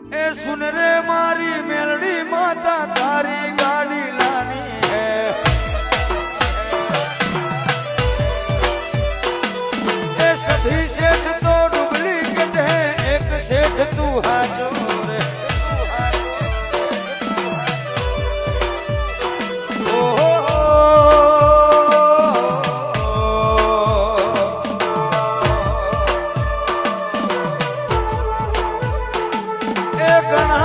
ए सुन रे मारी मेलडी माता तारी गाड़ी लानी है। ए सभी सेठ तो डुप्लीकेट है, एक सेठ तू हाजो रे। घना